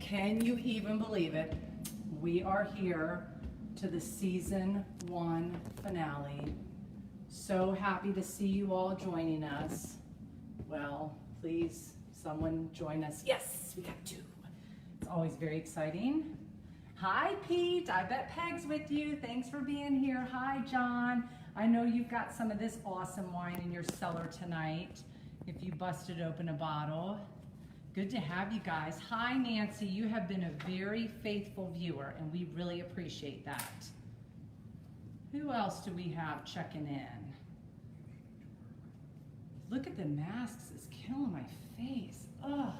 Can you even believe it? We are here to the season 1 finale. So happy to see you all joining us. Well, please, someone join us. Yes, we got 2. It's always very exciting. Hi, Pete. I bet Peg's with you. Thanks for being here. Hi, John. I know you've got some of this awesome wine in your cellar tonight, if you busted open a bottle. Good to have you guys. Hi, Nancy. You have been a very faithful viewer, and we really appreciate that. Who else do we have checking in? Look at the masks. It's killing my face. Ugh.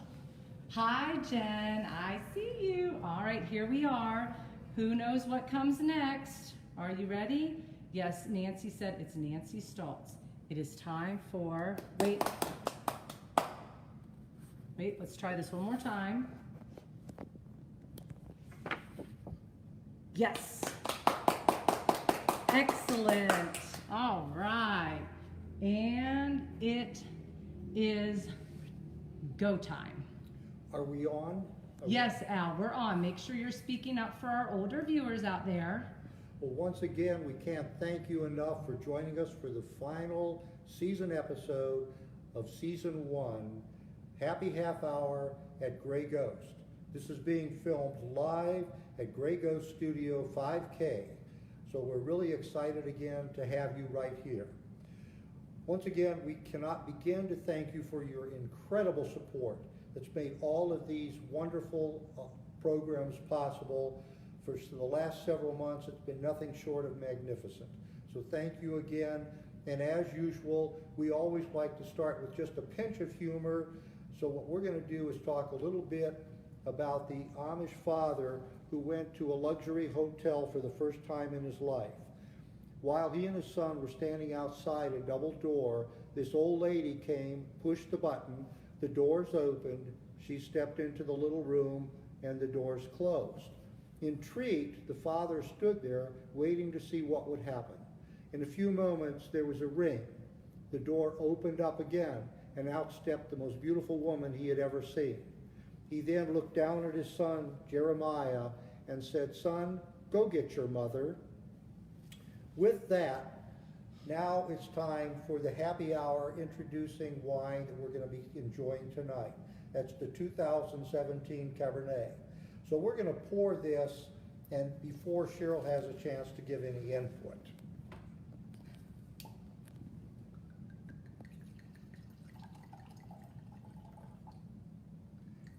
Hi, Jen. I see you. All right, here we are. Who knows what comes next? Are you ready? Yes, Nancy said it's Nancy Stoltz. It is time for, wait, let's try this one more time. Yes. Excellent. All right. And it is go time. Are we on? Yes, Al, we're on. Make sure you're speaking up for our older viewers out there. Well, once again, we can't thank you enough for joining us for the final season episode of season 1, Happy Half Hour at Grey Ghost. This is being filmed live at Grey Ghost Studio 5K. So we're really excited again to have you right here. Once again, we cannot begin to thank you for your incredible support that's made all of these wonderful programs possible. For the last several months, it's been nothing short of magnificent. So thank you again. And as usual, we always like to start with just a pinch of humor. So what we're going to do is talk a little bit about the Amish father who went to a luxury hotel for the first time in his life. While he and his son were standing outside a double door, this old lady came, pushed the button, the doors opened, she stepped into the little room, and the doors closed. Intrigued, the father stood there waiting to see what would happen. In a few moments, there was a ring. The door opened up again, and out stepped the most beautiful woman he had ever seen. He then looked down at his son, Jeremiah, and said, "Son, go get your mother." With that, now it's time for the happy hour introducing wine that we're going to be enjoying tonight. That's the 2017 Cabernet. So we're going to pour this, and before Cheryl has a chance to give any input.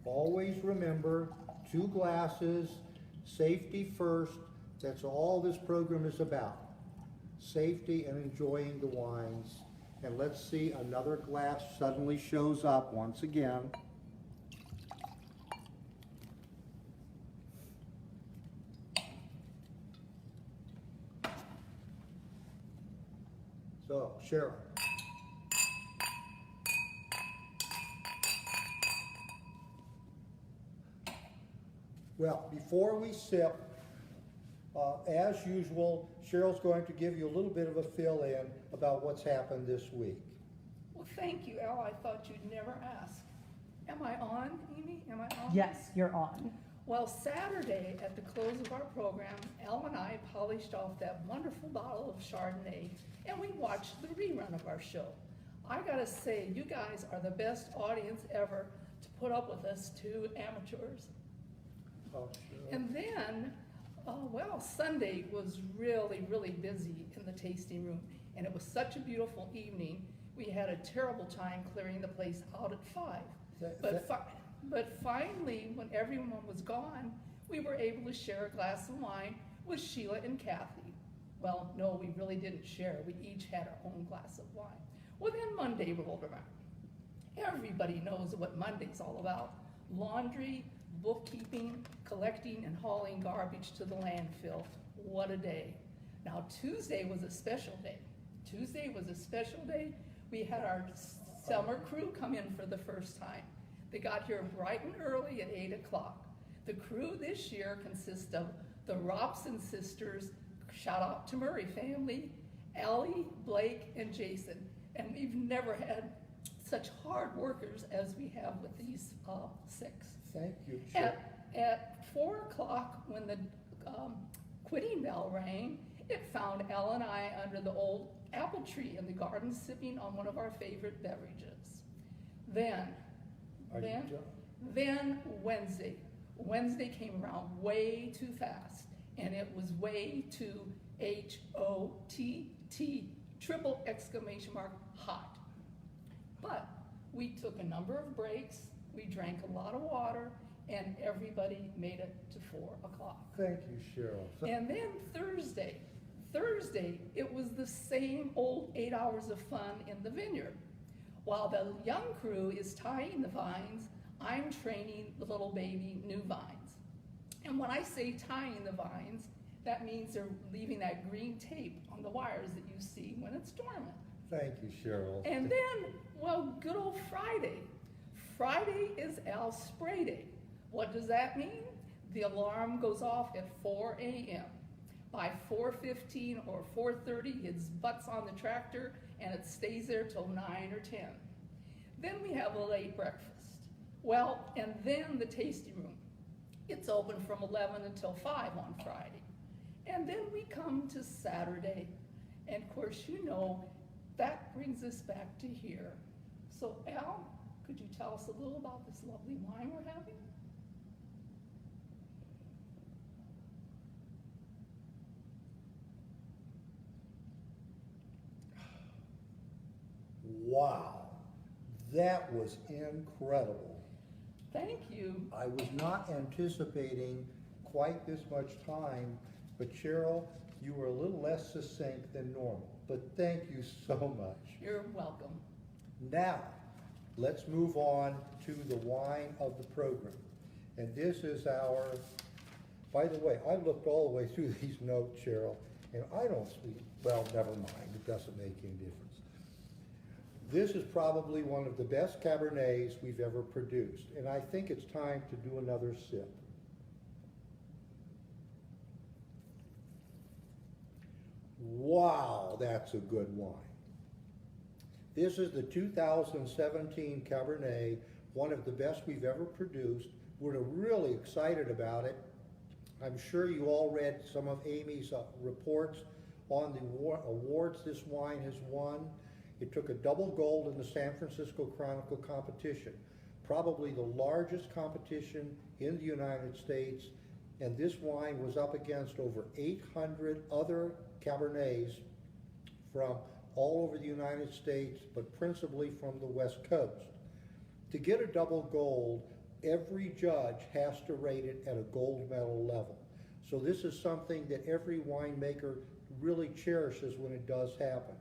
Always remember, 2 glasses, safety first. That's all this program is about. Safety and enjoying the wines. And let's see, another glass suddenly shows up once again. So, Cheryl. Well, before we sip, as usual, Cheryl's going to give you a little bit of a fill-in about what's happened this week. Well, thank you, Al. I thought you'd never ask. Am I on, Amy? Am I on? Yes, you're on. Well, Saturday, at the close of our program, Al and I polished off that wonderful bottle of Chardonnay, and we watched the rerun of our show. I gotta say, you guys are the best audience ever to put up with us 2 amateurs. Oh, sure. And then, well, Sunday was really, really busy in the tasting room, and it was such a beautiful evening. We had a terrible time clearing the place out at 5. But finally, when everyone was gone, we were able to share a glass of wine with Sheila and Kathy. Well, no, we really didn't share. We each had our own glass of wine. Well, then Monday rolled around. Everybody knows what Monday's all about. Laundry, bookkeeping, collecting and hauling garbage to the landfill. What a day. Now, Tuesday was a special day. We had our summer crew come in for the first time. They got here bright and early at 8 o'clock. The crew this year consists of the Robson sisters, shout out to Murray family, Ellie, Blake, and Jason. And we've never had such hard workers as we have with these 6. Thank you, Chair. at 4 o'clock, when the quitting bell rang, it found Al and I under the old apple tree in the garden sipping on one of our favorite beverages. Then Are you Then, done? then Wednesday. Wednesday came around way too fast, and it was way too HOTT, triple exclamation mark, hot. But we took a number of breaks, we drank a lot of water, and everybody made it to 4 o'clock. Thank you, Cheryl. And then Thursday, it was the same old 8 hours of fun in the vineyard. While the young crew is tying the vines, I'm training the little baby new vines. And when I say tying the vines, that means they're leaving that green tape on the wires that you see when it's dormant. Thank you, Cheryl. And then, well, good old Friday. Friday is Al's spray day. What does that mean? The alarm goes off at 4 a.m. By 4:15 or 4:30, it's butts on the tractor and it stays there till 9 or 10. Then we have a late breakfast. Well, and then the tasting room. It's open from 11 until 5 on Friday. And then we come to Saturday. And of course, you know, that brings us back to here. So Al, could you tell us a little about this lovely wine we're having? Wow, that was incredible. Thank you. I was not anticipating quite this much time, but Cheryl, you were a little less succinct than normal, but thank you so much. You're welcome. Now, let's move on to the wine of the program. And this is our, by the way, I looked all the way through these notes, Cheryl, and I don't speak, well, never mind, it doesn't make any difference. This is probably one of the best Cabernets we've ever produced, and I think it's time to do another sip. Wow, that's a good wine. This is the 2017 Cabernet, one of the best we've ever produced. We're really excited about it. I'm sure you all read some of Amy's reports on the awards this wine has won. It took a double gold in the San Francisco Chronicle competition, probably the largest competition in the United States, and this wine was up against over 800 other Cabernets from all over the United States, but principally from the West Coast. To get a double gold, every judge has to rate it at a gold medal level. So this is something that every winemaker really cherishes when it does happen.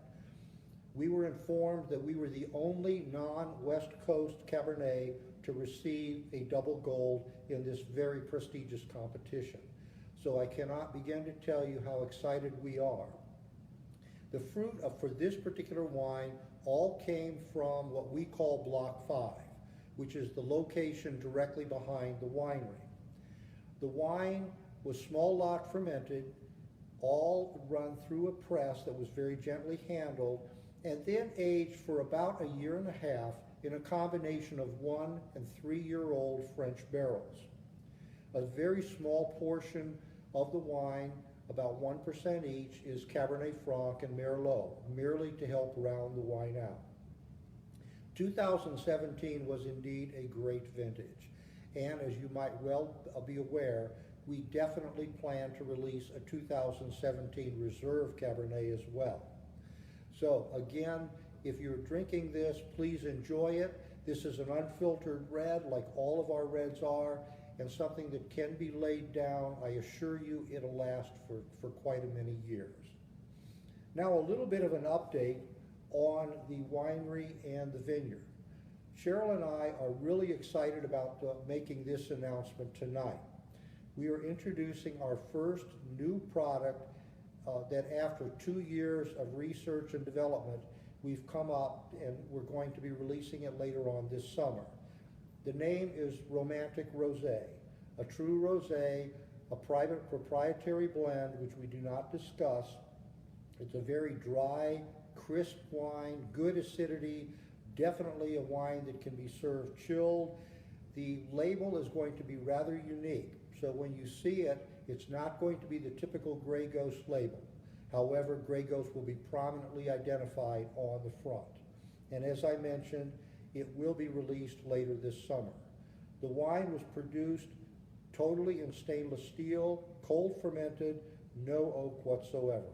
We were informed that we were the only non-West Coast Cabernet to receive a double gold in this very prestigious competition. So I cannot begin to tell you how excited we are. The fruit for this particular wine all came from what we call Block 5, which is the location directly behind the winery. The wine was small lot fermented, all run through a press that was very gently handled, and then aged for about 1.5 years in a combination of 1- and 3-year-old French barrels. A very small portion of the wine, about 1% each, is Cabernet Franc and Merlot, merely to help round the wine out. 2017 was indeed a great vintage, and as you might well be aware, we definitely plan to release a 2017 Reserve Cabernet as well. So again, if you're drinking this, please enjoy it. This is an unfiltered red, like all of our reds are, and something that can be laid down. I assure you it'll last for quite a many years. Now a little bit of an update on the winery and the vineyard. Cheryl and I are really excited about making this announcement tonight. We are introducing our first new product that after 2 years of research and development, we've come up and we're going to be releasing it later on this summer. The name is Romantic Rosé, a true rosé, a private proprietary blend which we do not discuss. It's a very dry, crisp wine, good acidity, definitely a wine that can be served chilled. The label is going to be rather unique. So when you see it, it's not going to be the typical Grey Ghost label. However, Grey Ghost will be prominently identified on the front. And as I mentioned, it will be released later this summer. The wine was produced totally in stainless steel, cold fermented, no oak whatsoever.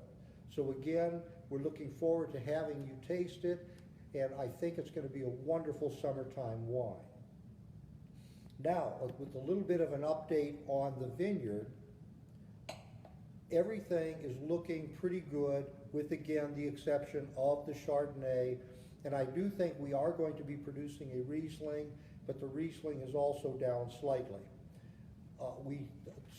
So again, we're looking forward to having you taste it, and I think it's going to be a wonderful summertime wine. Now, with a little bit of an update on the vineyard, everything is looking pretty good with, again, the exception of the Chardonnay. And I do think we are going to be producing a Riesling, but the Riesling is also down slightly. We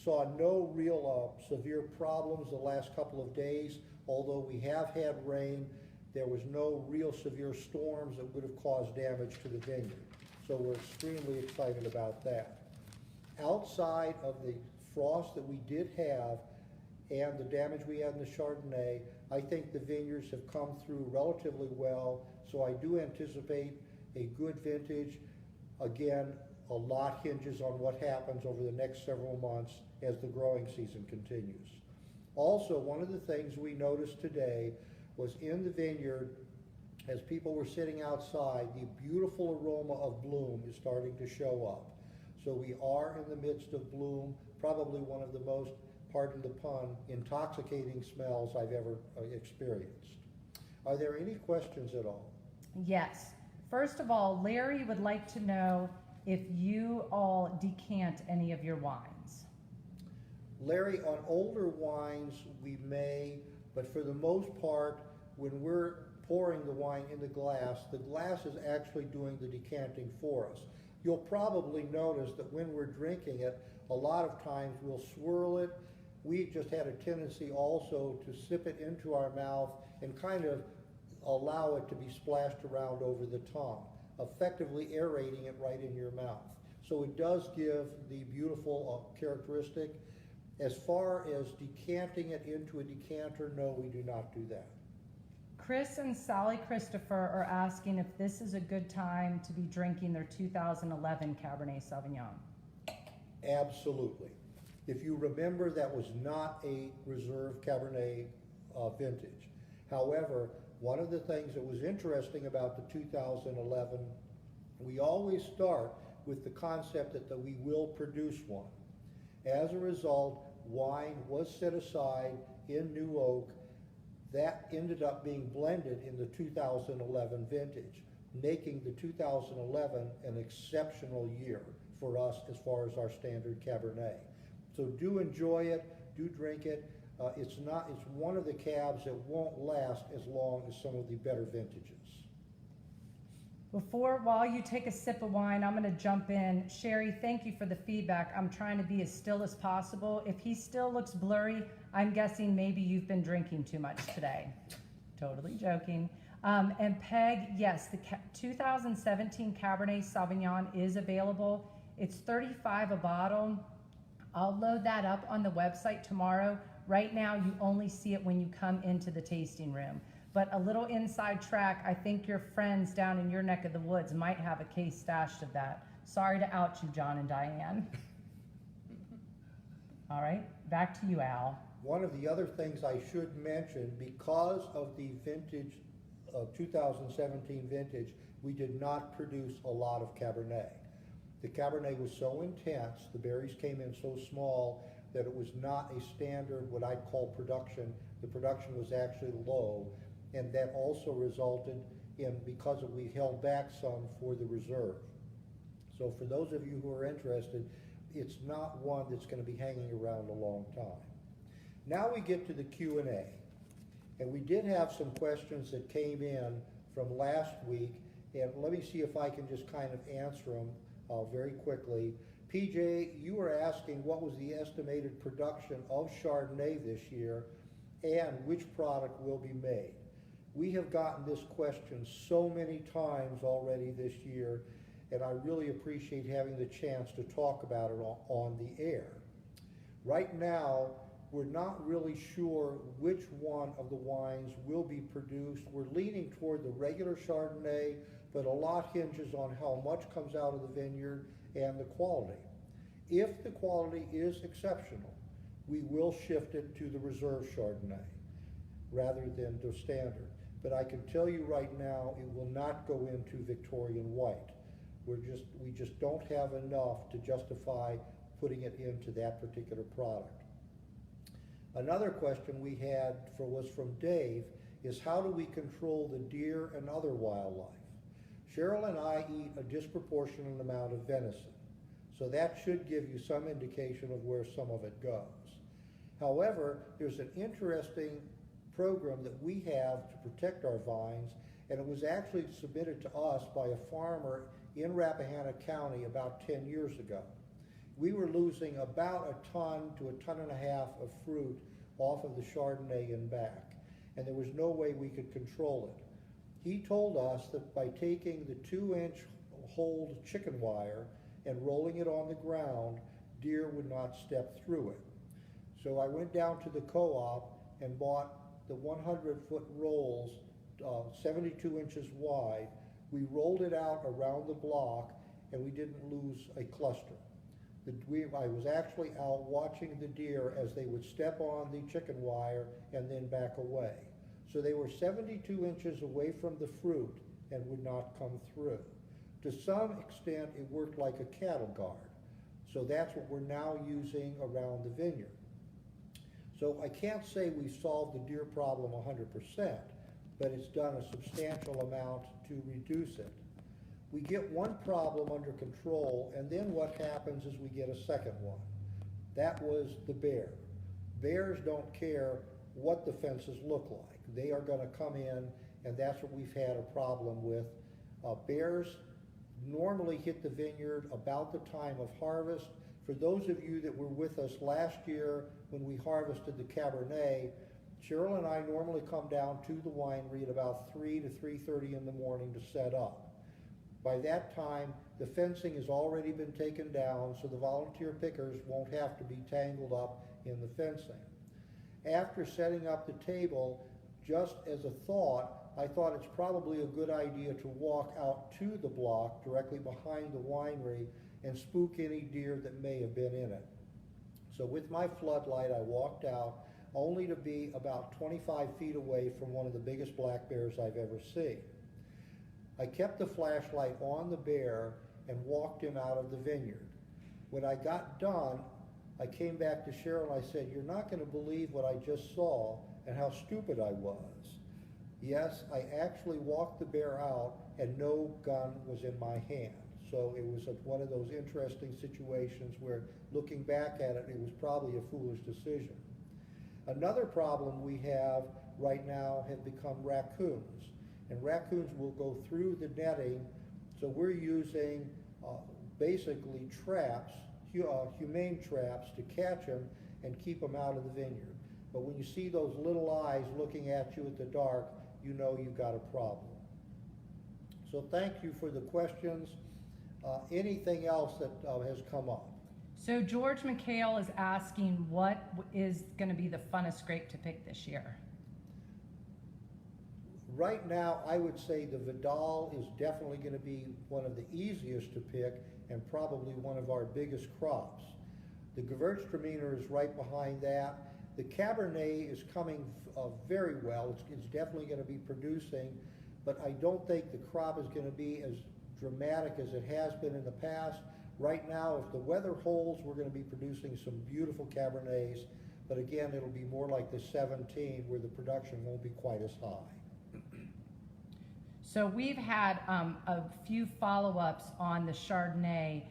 saw no real severe problems the last couple of days. Although we have had rain, there was no real severe storms that would have caused damage to the vineyard. So we're extremely excited about that. Outside of the frost that we did have and the damage we had in the Chardonnay, I think the vineyards have come through relatively well. So I do anticipate a good vintage. Again, a lot hinges on what happens over the next several months as the growing season continues. Also, one of the things we noticed today was in the vineyard, as people were sitting outside, the beautiful aroma of bloom is starting to show up. So we are in the midst of bloom, probably one of the most, pardon the pun, intoxicating smells I've ever experienced. Are there any questions at all? Yes. First of all, Larry would like to know if you all decant any of your wines. Larry, on older wines we may, but for the most part, when we're pouring the wine in the glass is actually doing the decanting for us. You'll probably notice that when we're drinking it, a lot of times we'll swirl it. We just had a tendency also to sip it into our mouth and kind of allow it to be splashed around over the tongue, effectively aerating it right in your mouth. So it does give the beautiful characteristic. As far as decanting it into a decanter, no, we do not do that. Chris and Sally Christopher are asking if this is a good time to be drinking their 2011 Cabernet Sauvignon. Absolutely. If you remember, that was not a reserve Cabernet vintage. However, one of the things that was interesting about the 2011, we always start with the concept that we will produce one. As a result, wine was set aside in new oak. That ended up being blended in the 2011 vintage, making the 2011 an exceptional year for us as far as our standard Cabernet. So do enjoy it, do drink it. It's one of the cabs that won't last as long as some of the better vintages. While you take a sip of wine, I'm going to jump in. Sherry, thank you for the feedback. I'm trying to be as still as possible. If he still looks blurry, I'm guessing maybe you've been drinking too much today. Totally joking. And Peg, yes, the 2017 Cabernet Sauvignon is available. It's $35 a bottle. I'll load that up on the website tomorrow. Right now, you only see it when you come into the tasting room. But a little inside track, I think your friends down in your neck of the woods might have a case stashed of that. Sorry to out you, John and Diane. All right, back to you, Al. One of the other things I should mention, because of the vintage of 2017 vintage, we did not produce a lot of Cabernet. The Cabernet was so intense, the berries came in so small that it was not a standard, what I'd call production. The production was actually low, and that also resulted in, because we held back some for the reserve. So for those of you who are interested, it's not one that's going to be hanging around a long time. Now we get to the Q&A. And we did have some questions that came in from last week, and let me see if I can just kind of answer them very quickly. PJ, you were asking what was the estimated production of Chardonnay this year and which product will be made. We have gotten this question so many times already this year, and I really appreciate having the chance to talk about it on the air. Right now, we're not really sure which one of the wines will be produced. We're leaning toward the regular Chardonnay, but a lot hinges on how much comes out of the vineyard and the quality. If the quality is exceptional, we will shift it to the reserve Chardonnay rather than the standard. But I can tell you right now, it will not go into Victorian white. We just don't have enough to justify putting it into that particular product. Another question we had was from Dave is how do we control the deer and other wildlife? Cheryl and I eat a disproportionate amount of venison, so that should give you some indication of where some of it goes. However, there's an interesting program that we have to protect our vines, and it was actually submitted to us by a farmer in Rappahannock County about 10 years ago. We were losing about a ton to a ton and a half of fruit off of the Chardonnay and back, and there was no way we could control it. He told us that by taking the 2-inch holed chicken wire and rolling it on the ground, deer would not step through it. So I went down to the co-op and bought the 100-foot rolls, 72 inches wide. We rolled it out around the block, and we didn't lose a cluster. I was actually out watching the deer as they would step on the chicken wire and then back away. So they were 72 inches away from the fruit and would not come through. To some extent, it worked like a cattle guard. So that's what we're now using around the vineyard. So I can't say we've solved the deer problem 100%, but it's done a substantial amount to reduce it. We get one problem under control, and then what happens is we get a second one. That was the bear. Bears don't care what the fences look like. They are going to come in, and that's what we've had a problem with. Bears normally hit the vineyard about the time of harvest. For those of you that were with us last year when we harvested the Cabernet, Cheryl and I normally come down to the winery at about 3 to 3:30 in the morning to set up. By that time, the fencing has already been taken down, so the volunteer pickers won't have to be tangled up in the fencing. After setting up the table, just as a thought, I thought it's probably a good idea to walk out to the block directly behind the winery and spook any deer that may have been in it. So with my floodlight, I walked out only to be about 25 feet away from one of the biggest black bears I've ever seen. I kept the flashlight on the bear and walked him out of the vineyard. When I got done, I came back to Cheryl and I said, "You're not going to believe what I just saw and how stupid I was." Yes, I actually walked the bear out and no gun was in my hand. So it was one of those interesting situations where looking back at it, it was probably a foolish decision. Another problem we have right now have become raccoons. And raccoons will go through the netting, so we're using basically traps, humane traps, to catch them and keep them out of the vineyard. But when you see those little eyes looking at you at the dark, you know you've got a problem. So thank you for the questions. Anything else that has come up? So George McHale is asking what is going to be the funnest grape to pick this year? Right now, I would say the Vidal is definitely going to be one of the easiest to pick and probably one of our biggest crops. The Gewürztraminer is right behind that. The Cabernet is coming very well. It's definitely going to be producing, but I don't think the crop is going to be as dramatic as it has been in the past. Right now, if the weather holds, we're going to be producing some beautiful Cabernets, but again, it'll be more like the 17 where the production won't be quite as high. So we've had a few follow-ups on the Chardonnay.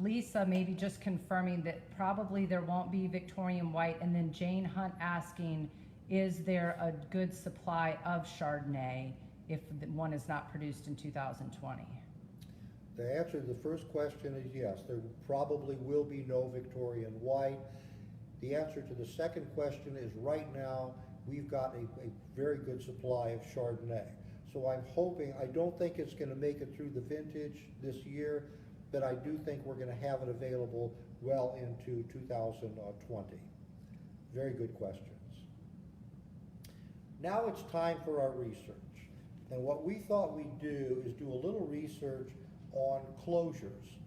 Lisa maybe just confirming that probably there won't be Victorian white, and then Jane Hunt asking, is there a good supply of Chardonnay if one is not produced in 2020? The answer to the first question is yes, there probably will be no Victorian white. The answer to the second question is right now we've got a very good supply of Chardonnay. So I'm hoping, I don't think it's going to make it through the vintage this year, but I do think we're going to have it available well into 2020. Very good questions. Now it's time for our research. And what we thought we'd do is do a little research on closures.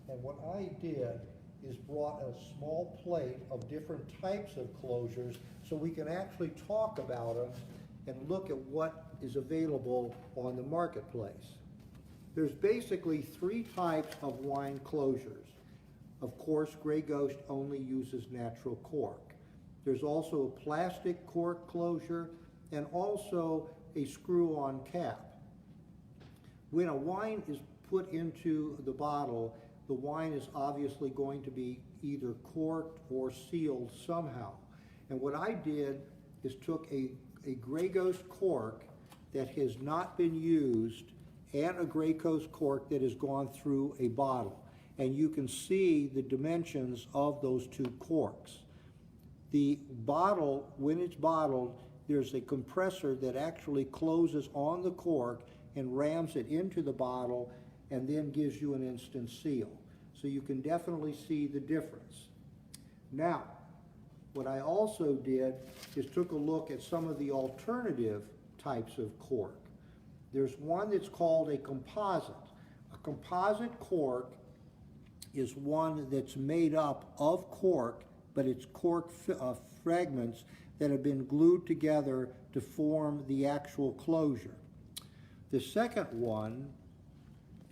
And what I did is brought a small plate of different types of closures so we can actually talk about them and look at what is available on the marketplace. There's basically three types of wine closures. Of course, Grey Ghost only uses natural cork. There's also a plastic cork closure and also a screw-on cap. When a wine is put into the bottle, the wine is obviously going to be either corked or sealed somehow. And what I did is took a Grey Ghost cork that has not been used and a Grey Ghost cork that has gone through a bottle. And you can see the dimensions of those two corks. The bottle, when it's bottled, there's a compressor that actually closes on the cork and rams it into the bottle and then gives you an instant seal. So you can definitely see the difference. Now, what I also did is took a look at some of the alternative types of cork. There's one that's called a composite. A composite cork is one that's made up of cork, but it's cork fragments that have been glued together to form the actual closure. The second one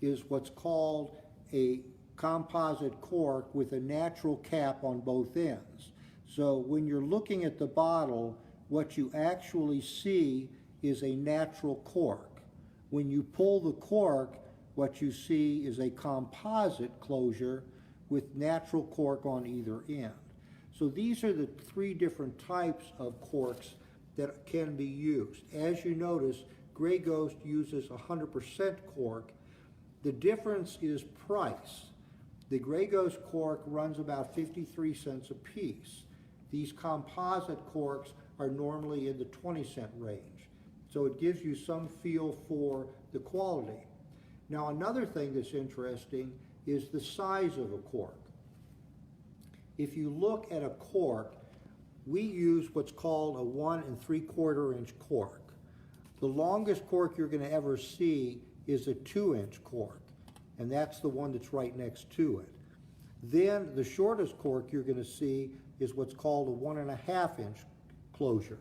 is what's called a composite cork with a natural cap on both ends. So when you're looking at the bottle, what you actually see is a natural cork. When you pull the cork, what you see is a composite closure with natural cork on either end. So these are the three different types of corks that can be used. As you notice, Grey Ghost uses 100% cork. The difference is price. The Grey Ghost cork runs about 53 cents a piece. These composite corks are normally in the 20-cent range. So it gives you some feel for the quality. Now, another thing that's interesting is the size of a cork. If you look at a cork, we use what's called a 1 3/4 inch cork. The longest cork you're going to ever see is a 2-inch cork, and that's the one that's right next to it. Then the shortest cork you're going to see is what's called a 1 1/2 inch closure.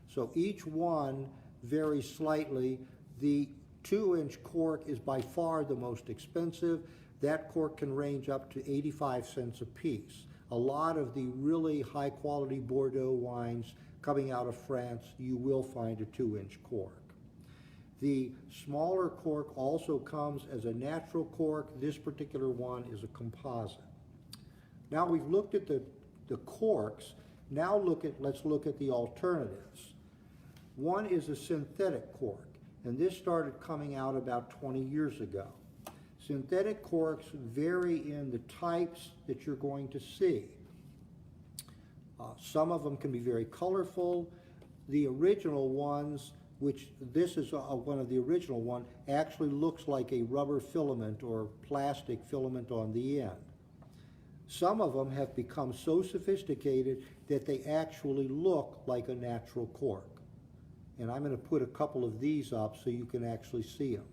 So each one varies slightly. The 2-inch cork is by far the most expensive. That cork can range up to 85 cents a piece. A lot of the really high quality Bordeaux wines coming out of France, you will find a 2-inch cork. The smaller cork also comes as a natural cork. This particular one is a composite. Now we've looked at the corks. Now let's look at the alternatives. One is a synthetic cork, and this started coming out about 20 years ago. Synthetic corks vary in the types that you're going to see. Some of them can be very colorful. The original ones, which this is one of the original one, actually looks like a rubber filament or plastic filament on the end. Some of them have become so sophisticated that they actually look like a natural cork. And I'm going to put a couple of these up so you can actually see them.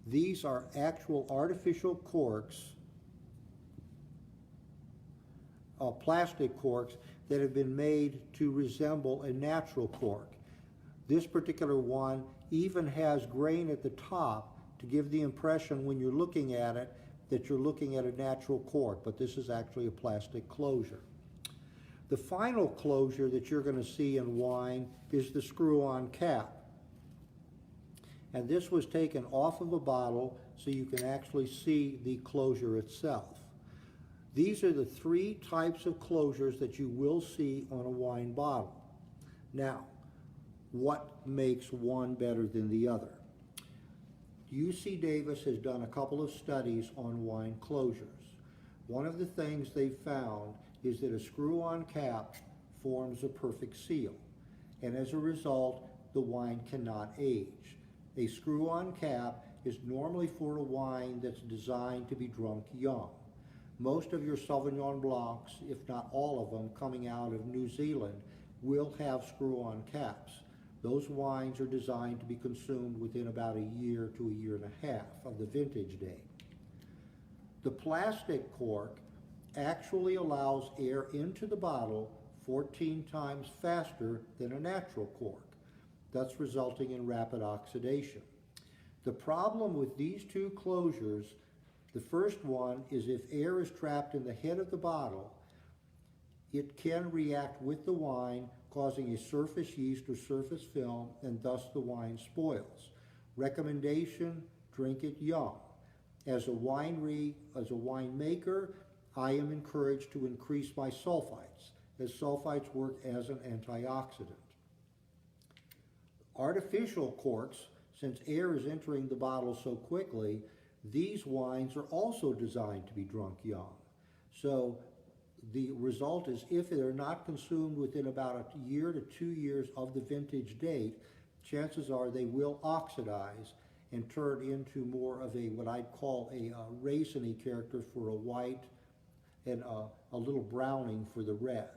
These are actual artificial corks, plastic corks that have been made to resemble a natural cork. This particular one even has grain at the top to give the impression when you're looking at it that you're looking at a natural cork, but this is actually a plastic closure. The final closure that you're going to see in wine is the screw-on cap. And this was taken off of a bottle so you can actually see the closure itself. These are the three types of closures that you will see on a wine bottle. Now, what makes one better than the other? UC Davis has done a couple of studies on wine closures. One of the things they found is that a screw-on cap forms a perfect seal, and as a result, the wine cannot age. A screw-on cap is normally for a wine that's designed to be drunk young. Most of your Sauvignon Blancs, if not all of them, coming out of New Zealand will have screw-on caps. Those wines are designed to be consumed within about a year to a year and a half of the vintage date. The plastic cork actually allows air into the bottle 14 times faster than a natural cork, thus resulting in rapid oxidation. The problem with these two closures, the first one is if air is trapped in the head of the bottle, it can react with the wine, causing a surface yeast or surface film, and thus the wine spoils. Recommendation, drink it young. As a winemaker, I am encouraged to increase my sulfites, as sulfites work as an antioxidant. Artificial corks, since air is entering the bottle so quickly, these wines are also designed to be drunk young. So the result is if they're not consumed within about a year to 2 years of the vintage date, chances are they will oxidize and turn into more of a, what I'd call a raisiny character for a white and a little browning for the red.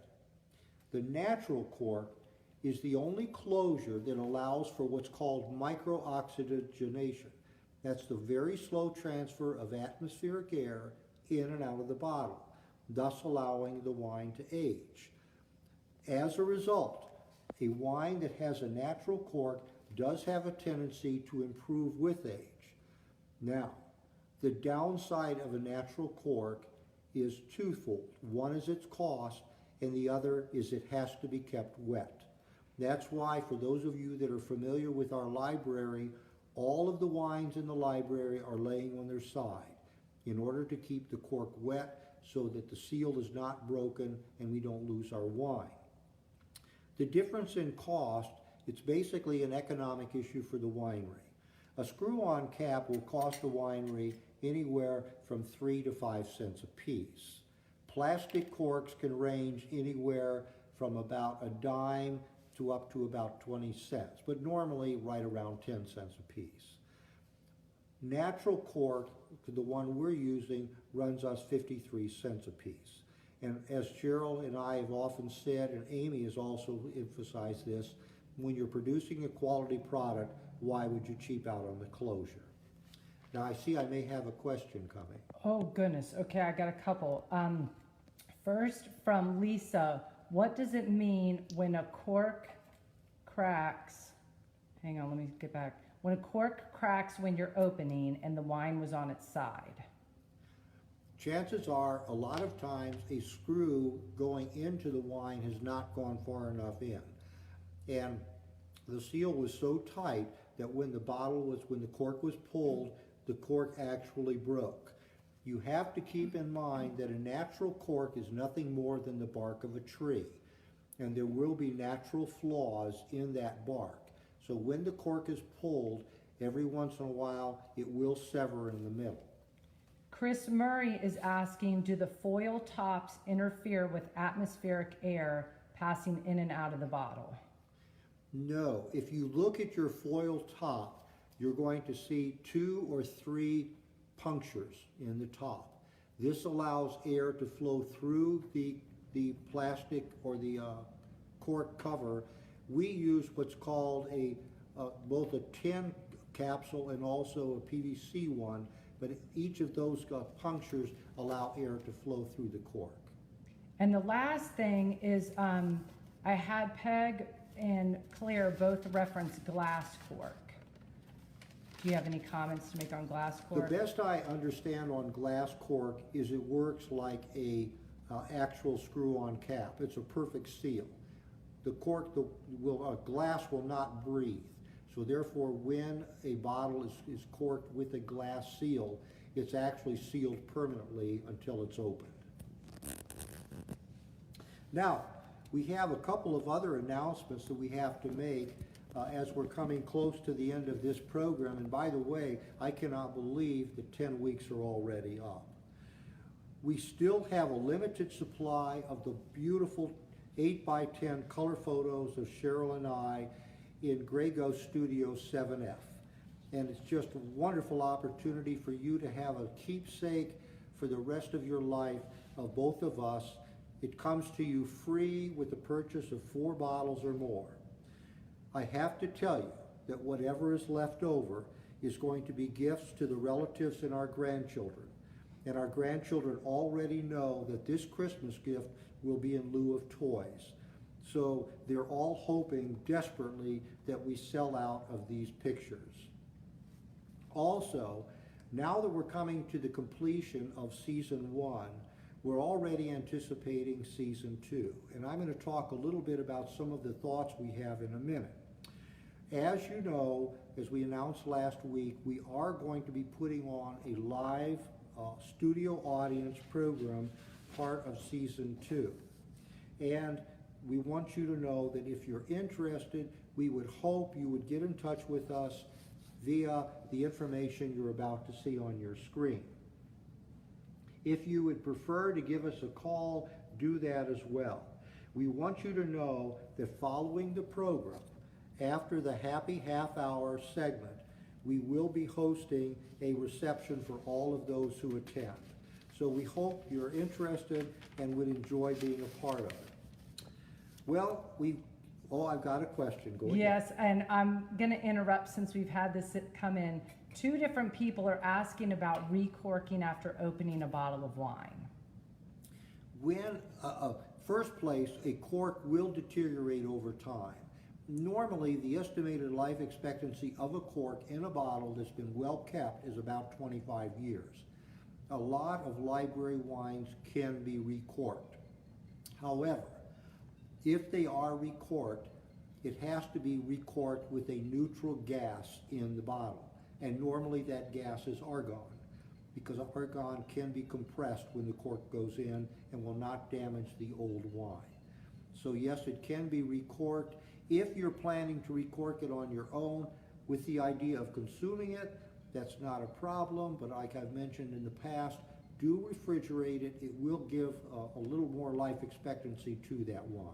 The natural cork is the only closure that allows for what's called microoxygenation. That's the very slow transfer of atmospheric air in and out of the bottle, thus allowing the wine to age. As a result, a wine that has a natural cork does have a tendency to improve with age. Now, the downside of a natural cork is twofold. One is its cost, and the other is it has to be kept wet. That's why, for those of you that are familiar with our library, all of the wines in the library are laying on their side in order to keep the cork wet so that the seal is not broken and we don't lose our wine. The difference in cost, it's basically an economic issue for the winery. A screw-on cap will cost the winery anywhere from 3 to 5 cents a piece. Plastic corks can range anywhere from about a dime to up to about 20 cents, but normally right around 10 cents a piece. Natural cork, the one we're using, runs us 53 cents a piece. And as Cheryl and I have often said, and Amy has also emphasized this, when you're producing a quality product, why would you cheap out on the closure? Now I see I may have a question coming. Oh goodness, okay, I got a couple. First from Lisa, what does it mean when a cork cracks? Hang on, let me get back. When a cork cracks when you're opening and the wine was on its side. Chances are, a lot of times, a screw going into the wine has not gone far enough in. And the seal was so tight that when the cork was pulled, the cork actually broke. You have to keep in mind that a natural cork is nothing more than the bark of a tree. And there will be natural flaws in that bark. So when the cork is pulled, every once in a while, it will sever in the middle. Chris Murray is asking, do the foil tops interfere with atmospheric air passing in and out of the bottle? No. If you look at your foil top, you're going to see 2 or 3 punctures in the top. This allows air to flow through the plastic or the cork cover. We use what's called both a tin capsule and also a PVC one, but each of those punctures allow air to flow through the cork. And the last thing is, I had Peg and Claire both reference glass cork. Do you have any comments to make on glass cork? The best I understand on glass cork is it works like a actual screw-on cap. It's a perfect seal. The cork, glass will not breathe. So therefore, when a bottle is corked with a glass seal, it's actually sealed permanently until it's opened. Now, we have a couple of other announcements that we have to make as we're coming close to the end of this program. And by the way, I cannot believe that 10 weeks are already up. We still have a limited supply of the beautiful 8x10 color photos of Cheryl and I in Grey Ghost Studio 7F. And it's just a wonderful opportunity for you to have a keepsake for the rest of your life of both of us. It comes to you free with the purchase of 4 bottles or more. I have to tell you that whatever is left over is going to be gifts to the relatives and our grandchildren. and our grandchildren already know that this Christmas gift will be in lieu of toys. So they're all hoping desperately that we sell out of these pictures. Also, now that we're coming to the completion of season 1, we're already anticipating season 2. And I'm going to talk a little bit about some of the thoughts we have in a minute. As you know, as we announced last week, we are going to be putting on a live studio audience program, part of season 2. And we want you to know that if you're interested, we would hope you would get in touch with us via the information you're about to see on your screen. If you would prefer to give us a call, do that as well. We want you to know that following the program, after the happy half-hour segment, we will be hosting a reception for all of those who attend. So we hope you're interested and would enjoy being a part of it. Well, I've got a question. Go ahead. Yes, and I'm going to interrupt since we've had this come in. 2 different people are asking about recorking after opening a bottle of wine. When, first place, a cork will deteriorate over time. Normally, the estimated life expectancy of a cork in a bottle that's been well kept is about 25 years. A lot of library wines can be recorked. However, if they are recorked, it has to be recorked with a neutral gas in the bottle. And normally that gas is argon, because argon can be compressed when the cork goes in and will not damage the old wine. So yes, it can be recorked. If you're planning to recork it on your own with the idea of consuming it, that's not a problem, but like I've mentioned in the past, do refrigerate it. It will give a little more life expectancy to that wine.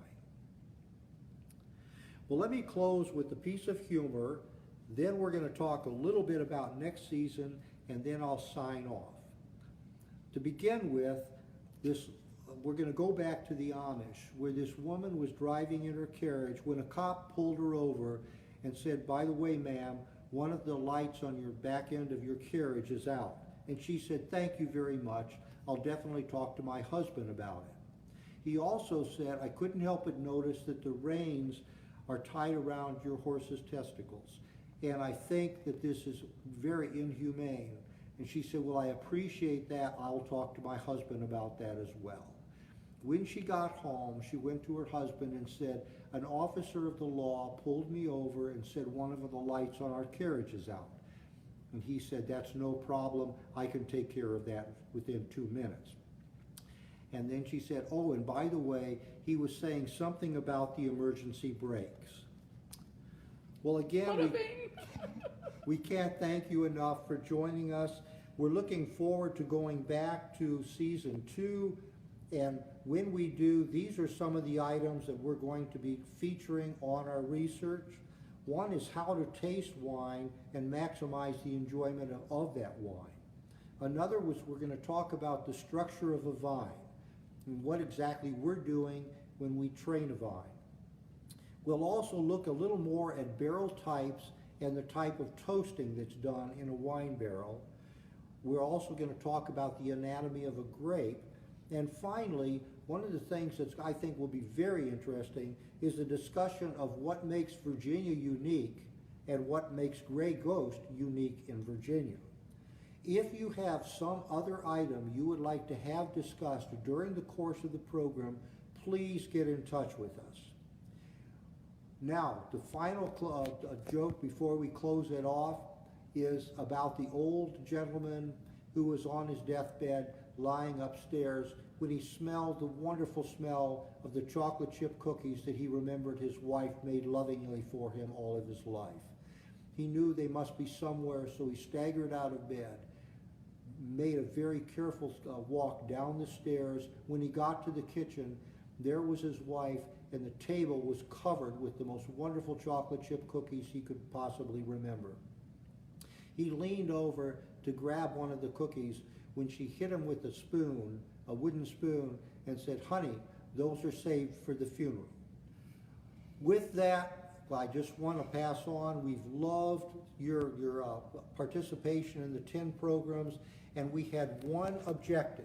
Well, let me close with a piece of humor. Then we're going to talk a little bit about next season, and then I'll sign off. To begin with, we're going to go back to the Amish, where this woman was driving in her carriage when a cop pulled her over and said, "By the way, ma'am, one of the lights on your back end of your carriage is out." And she said, "Thank you very much. I'll definitely talk to my husband about it." He also said, "I couldn't help but notice that the reins are tied around your horse's testicles. And I think that this is very inhumane." And she said, "Well, I appreciate that. I'll talk to my husband about that as well." When she got home, she went to her husband and said, "An officer of the law pulled me over and said one of the lights on our carriage is out." And he said, "That's no problem. I can take care of that within 2 minutes." And then she said, "Oh, and by the way, he was saying something about the emergency brakes." Well, again, we can't thank you enough for joining us. We're looking forward to going back to season 2. And when we do, these are some of the items that we're going to be featuring on our research. One is how to taste wine and maximize the enjoyment of that wine. Another was we're going to talk about the structure of a vine and what exactly we're doing when we train a vine. We'll also look a little more at barrel types and the type of toasting that's done in a wine barrel. We're also going to talk about the anatomy of a grape. And finally, one of the things that I think will be very interesting is the discussion of what makes Virginia unique and what makes Grey Ghost unique in Virginia. If you have some other item you would like to have discussed during the course of the program, please get in touch with us. Now, the final joke before we close it off is about the old gentleman who was on his deathbed lying upstairs when he smelled the wonderful smell of the chocolate chip cookies that he remembered his wife made lovingly for him all of his life. He knew they must be somewhere, so he staggered out of bed, made a very careful walk down the stairs. When he got to the kitchen, there was his wife, and the table was covered with the most wonderful chocolate chip cookies he could possibly remember. He leaned over to grab one of the cookies when she hit him with a spoon, a wooden spoon, and said, "Honey, those are saved for the funeral." With that, I just want to pass on, we've loved your participation in the 10 programs, and we had one objective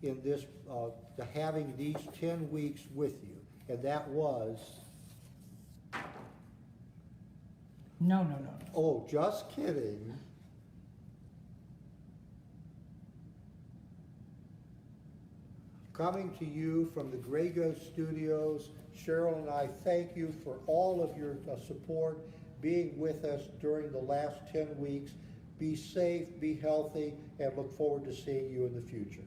in this, to having these 10 weeks with you, and that was, No. oh, just kidding. Coming to you from the Grey Ghost Studios, Cheryl and I thank you for all of your support, being with us during the last 10 weeks. Be safe, be healthy, and look forward to seeing you in the future.